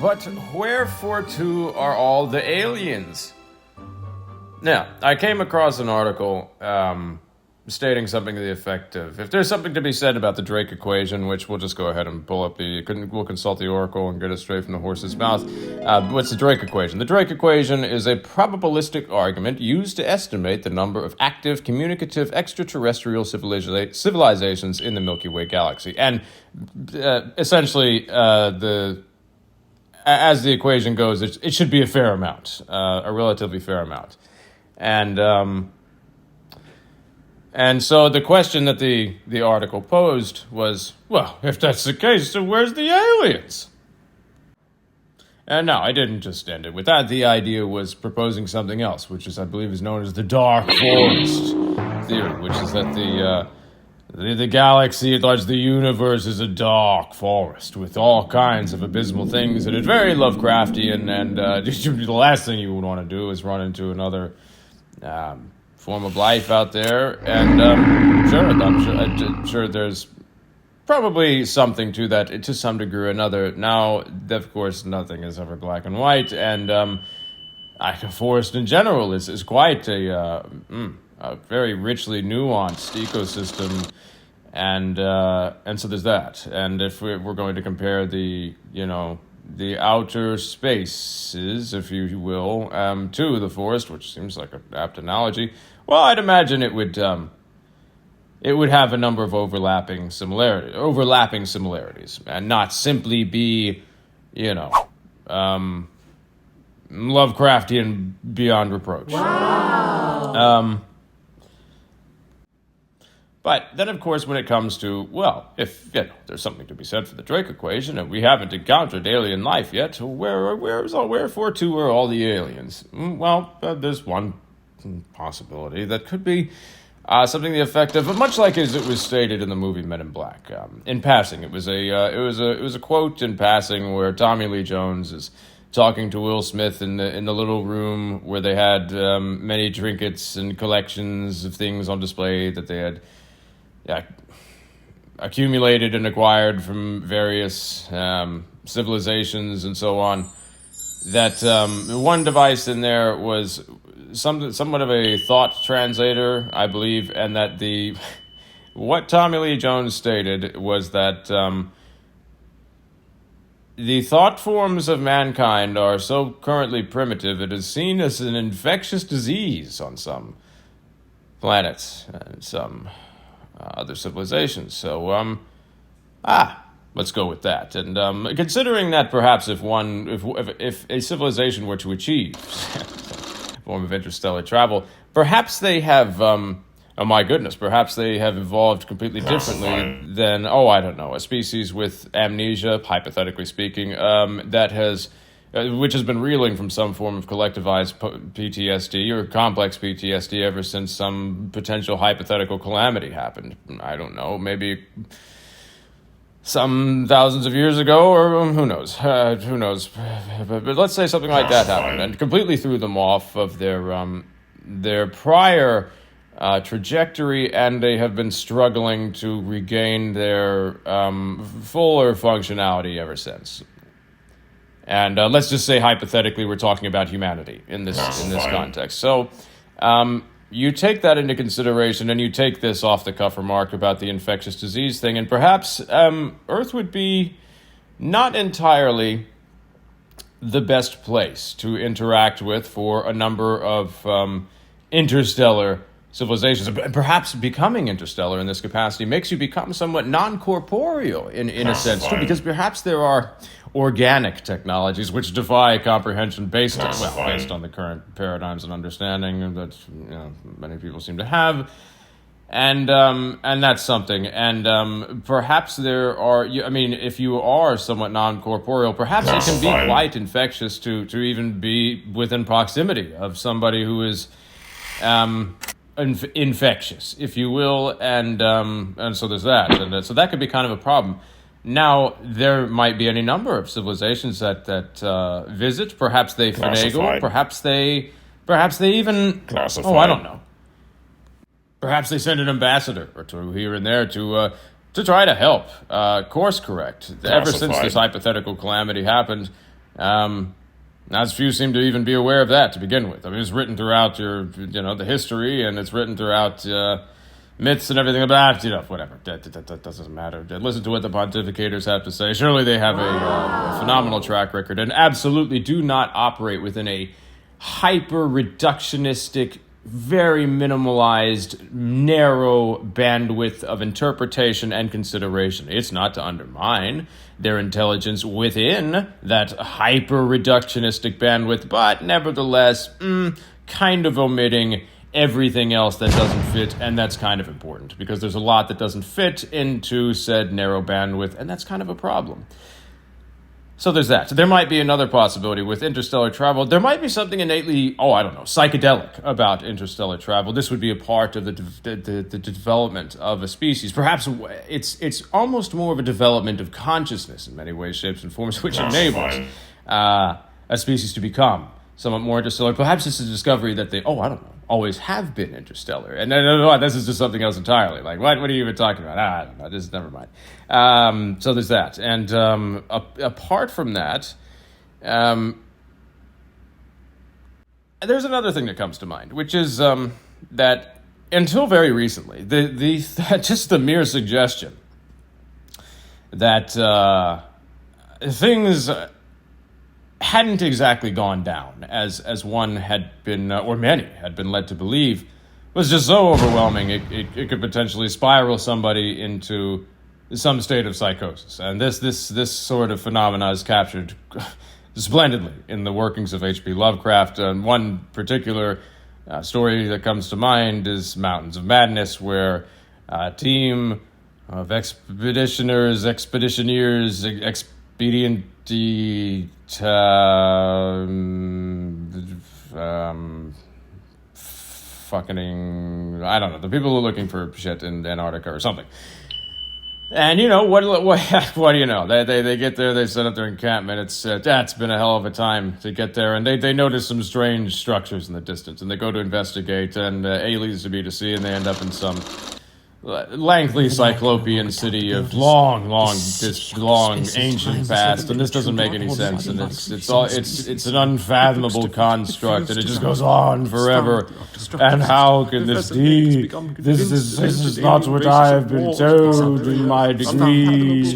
But wherefore too are all the aliens? Now, I came across an article stating something to the effect of, if there's something to be said about the Drake equation, which we'll just go ahead and pull up we'll consult the oracle and get it straight from the horse's mouth. What's the Drake equation? The Drake equation is a probabilistic argument used to estimate the number of active, communicative, extraterrestrial civilizations in the Milky Way galaxy. And essentially, as the equation goes, it should be a fair amount, a relatively fair amount. And so the question that the article posed was, well, if that's the case, then where's the aliens? And no, I didn't just end it with that. The idea was proposing something else, which is, I believe, is known as the dark forest theory, which is that the galaxy, at large, the universe, is a dark forest with all kinds of abysmal things, and it's very Lovecraftian, and the last thing you would want to do is run into another form of life out there. And I'm sure there's probably something to that to some degree or another. Now, of course, nothing is ever black and white, and a forest in general is quite a very richly nuanced ecosystem, and so there's that. And if we're going to compare the outer spaces, if you will, to the forest, which seems like an apt analogy, well, I'd imagine it would have a number of overlapping similarities, and not simply be, Lovecraftian beyond reproach. Wow. But then, of course, when it comes to, well, if there's something to be said for the Drake equation, and we haven't encountered alien life yet, wherefore too are all the aliens? Well, there's one possibility that could be something to the effect of, much like as it was stated in the movie Men in Black. In passing, it was a quote in passing where Tommy Lee Jones is talking to Will Smith in the little room where they had many trinkets and collections of things on display that they had accumulated and acquired from various civilizations and so on. That one device in there was somewhat of a thought translator, I believe, and that what Tommy Lee Jones stated was that the thought forms of mankind are so currently primitive, it is seen as an infectious disease on some planets and some other civilizations. So, let's go with that. And considering that perhaps if a civilization were to achieve a form of interstellar travel, perhaps they have, perhaps they have evolved completely differently than, I don't know, a species with amnesia, hypothetically speaking, which has been reeling from some form of collectivized PTSD or complex PTSD ever since some potential hypothetical calamity happened. I don't know, maybe some thousands of years ago, or who knows? But let's say something like that happened and completely threw them off of their prior trajectory, and they have been struggling to regain their fuller functionality ever since. And let's just say hypothetically we're talking about humanity in this context. So you take that into consideration, and you take this off-the-cuff remark about the infectious disease thing, and perhaps Earth would be not entirely the best place to interact with for a number of interstellar civilizations. Perhaps becoming interstellar in this capacity makes you become somewhat non-corporeal in a sense, too, because perhaps there are organic technologies which defy comprehension based on the current paradigms and understanding that many people seem to have, and that's something. And perhaps there are. If you are somewhat non-corporeal, perhaps it can be quite infectious to even be within proximity of somebody who is infectious, if you will, and so there's that, and so that could be kind of a problem. Now, there might be any number of civilizations that visit. Perhaps they finagle. Perhaps they even classified. I don't know. Perhaps they send an ambassador or two here and there to try to help course correct. Classified. Ever since this hypothetical calamity happened, As few seem to even be aware of that to begin with. I mean, it's written throughout the history, and it's written throughout myths and everything about, whatever. That doesn't matter. Listen to what the pontificators have to say. Surely they have a phenomenal track record and absolutely do not operate within a hyper-reductionistic, very minimalized, narrow bandwidth of interpretation and consideration. It's not to undermine their intelligence within that hyper-reductionistic bandwidth, but nevertheless, kind of omitting everything else that doesn't fit, and that's kind of important, because there's a lot that doesn't fit into said narrow bandwidth, and that's kind of a problem. So there's that. So there might be another possibility with interstellar travel. There might be something innately, psychedelic about interstellar travel. This would be a part of the development of a species. Perhaps it's almost more of a development of consciousness in many ways, shapes, and forms, which enables a species to become somewhat more interstellar. Perhaps it's a discovery that they, always have been interstellar. And no, this is just something else entirely. Like, what are you even talking about? I don't know. This is, never mind. So there's that. And apart from that, there's another thing that comes to mind, which is that until very recently, just the mere suggestion that things hadn't exactly gone down as one had been, or many had been led to believe, was just so overwhelming it could potentially spiral somebody into some state of psychosis. And this sort of phenomena is captured splendidly in the workings of H.P. Lovecraft. And one particular story that comes to mind is Mountains of Madness, where a team of expeditioneers, I don't know, the people who are looking for shit in Antarctica or something. And what do you know? They get there, they set up their encampment. It's been a hell of a time to get there, and they notice some strange structures in the distance, and they go to investigate, and A leads to B to C, and they end up in some lengthy cyclopean city of long ancient past, and this doesn't make any sense, and it's an unfathomable construct, and it just goes on forever. And how can this be? This is not what I have been told in my degree. I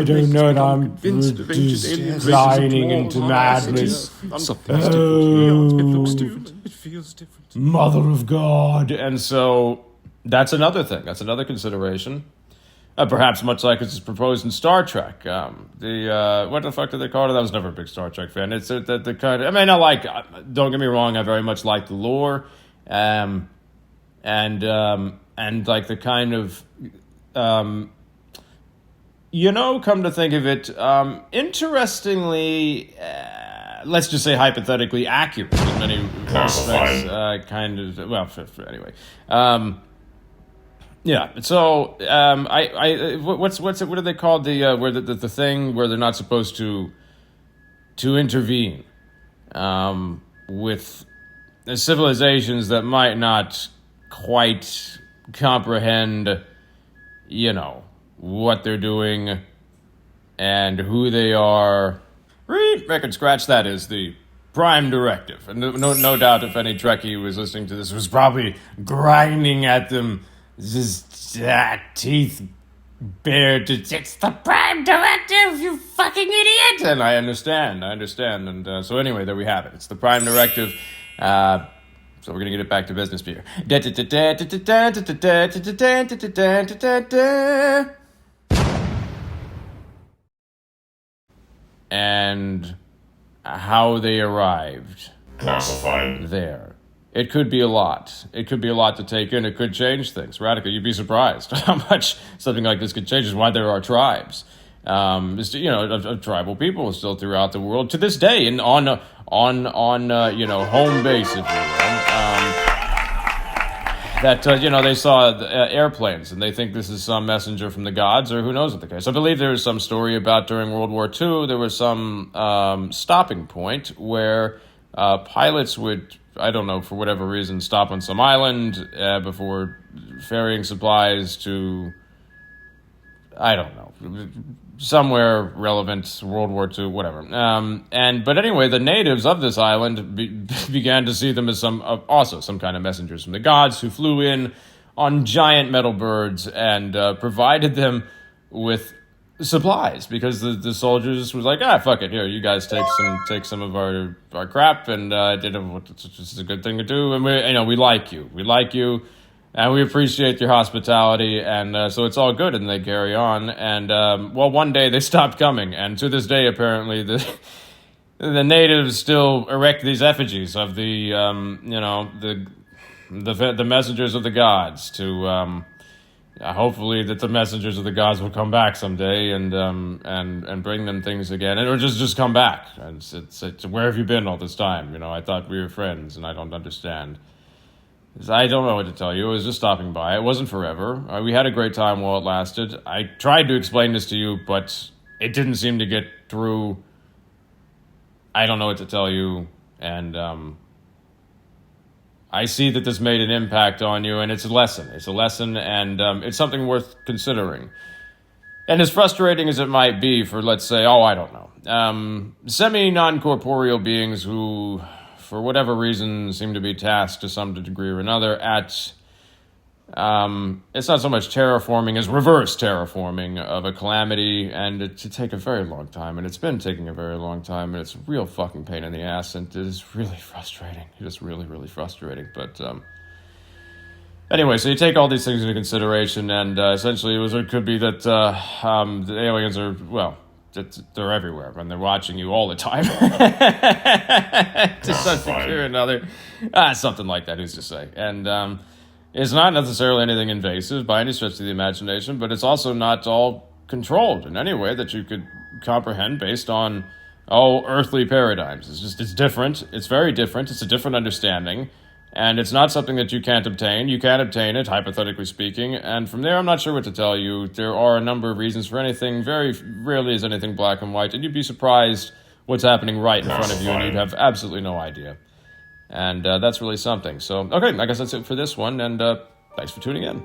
don't know, and I'm declining into madness. It feels different. Mother of God. And so that's another thing. That's another consideration. Perhaps much like it's proposed in Star Trek. What the fuck did they call it? I was never a big Star Trek fan. It's the kind of... I mean, don't get me wrong, I very much like the lore. And like the kind of... come to think of it, interestingly... let's just say hypothetically accurate in many respects. Anyway. Yeah. So, what are they called? Where the thing where they're not supposed to intervene, with civilizations that might not quite comprehend, what they're doing and who they are. Record scratch. That is the prime directive, and no doubt if any Trekkie was listening to this was probably grinding at them. Just teeth bared to, it's the prime directive, you fucking idiot! And I understand. And so anyway, there we have it. It's the prime directive. So we're going to get it back to business here. And how they arrived. Classified. There. It could be a lot. It could be a lot to take in. It could change things radically. You'd be surprised how much something like this could change. Is why there are tribes. Of tribal people still throughout the world to this day, and on home base, if you will. They saw airplanes, and they think this is some messenger from the gods, or who knows what the case. I believe there was some story about during World War II, there was some stopping point where pilots would, I don't know, for whatever reason, stop on some island before ferrying supplies to I don't know, somewhere relevant, World War II, whatever. But anyway, the natives of this island began to see them as also some kind of messengers from the gods who flew in on giant metal birds and provided them with supplies, because the soldiers was like, fuck it, here, you guys take some of our crap, and this is a good thing to do, and we like you, and we appreciate your hospitality, and so it's all good, and they carry on, and one day they stopped coming, and to this day, apparently, the natives still erect these effigies of the messengers of the gods to hopefully that the messengers of the gods will come back someday and bring them things again, or just come back. And it's where have you been all this time? I thought we were friends, and I don't understand. I don't know what to tell you. I was just stopping by. It wasn't forever. We had a great time while it lasted. I tried to explain this to you, but it didn't seem to get through. I don't know what to tell you, and I see that this made an impact on you, and it's a lesson. It's a lesson, and it's something worth considering. And as frustrating as it might be for, let's say, I don't know, semi-non-corporeal beings who, for whatever reason, seem to be tasked to some degree or another at, it's not so much terraforming as reverse terraforming of a calamity, and it to take a very long time, and it's been taking a very long time, and it's a real fucking pain in the ass, and it is really frustrating. It is really, really frustrating, but, anyway, so you take all these things into consideration, and essentially it could be that the aliens are, they're everywhere, and they're watching you all the time. To some degree or another. Something like that, who's to say. And it's not necessarily anything invasive by any stretch of the imagination, but it's also not all controlled in any way that you could comprehend based on, earthly paradigms. It's different. It's very different. It's a different understanding. And it's not something that you can't obtain. You can obtain it, hypothetically speaking. And from there, I'm not sure what to tell you. There are a number of reasons for anything. Very rarely is anything black and white. And you'd be surprised what's happening right in front of you, and you'd have absolutely no idea. And that's really something. So, okay, I guess that's it for this one. And thanks for tuning in.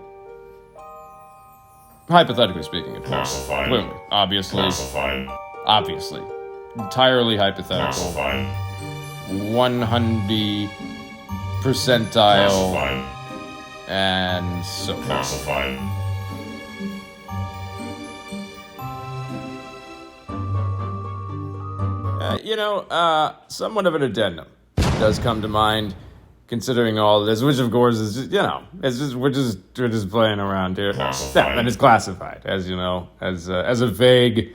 Hypothetically speaking, of course. Clearly. Obviously. Entirely hypothetical. 100 percentile, and so forth. Somewhat of an addendum does come to mind, considering all of this, which of course is just, we're just playing around here. Yeah, and it's classified, as you know, as a vague,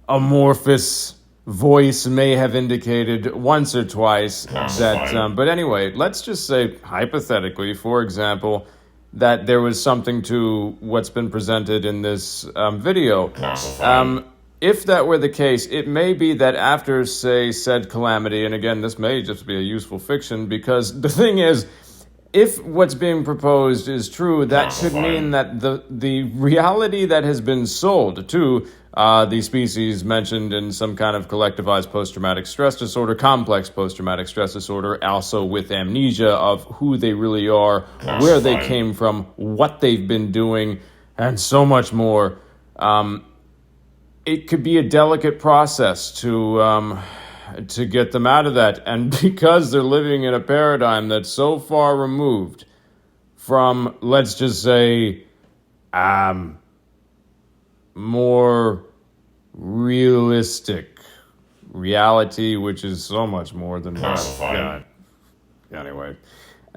amorphous voice may have indicated once or twice that, but anyway, let's just say hypothetically, for example, that there was something to what's been presented in this video. If that were the case, it may be that after, say, said calamity, and again, this may just be a useful fiction, because the thing is, if what's being proposed is true, that could mean that the reality that has been sold to the species mentioned in some kind of collectivized post-traumatic stress disorder, complex post-traumatic stress disorder, also with amnesia of who they really are, where they came from, what they've been doing, and so much more. It could be a delicate process to get them out of that. And because they're living in a paradigm that's so far removed from, let's just say, more realistic reality, which is so much more than that. Anyway.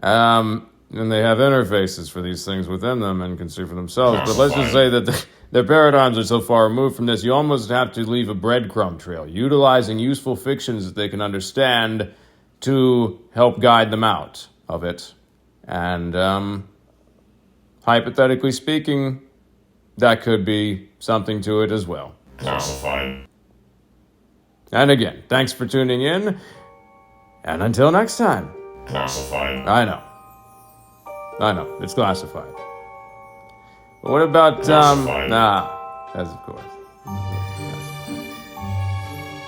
And they have interfaces for these things within them and can see for themselves. But let's just say that their paradigms are so far removed from this, you almost have to leave a breadcrumb trail, utilizing useful fictions that they can understand to help guide them out of it. And hypothetically speaking, that could be something to it as well. And again, thanks for tuning in. And until next time. I know, it's classified. But what about, as of course.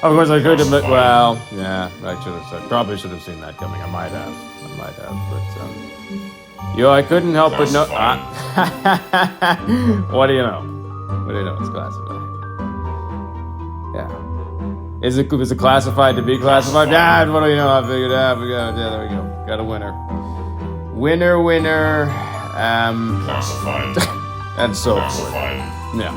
Of course, I could admit, probably should have seen that coming. I might have, but, I couldn't help but know, what do you know? What do you know? It's classified. Yeah. Is it classified to be classified? Ah, what do you know? I figured out. Yeah, there we go. Got a winner. Winner. Classified. And so forth. Classified. Yeah.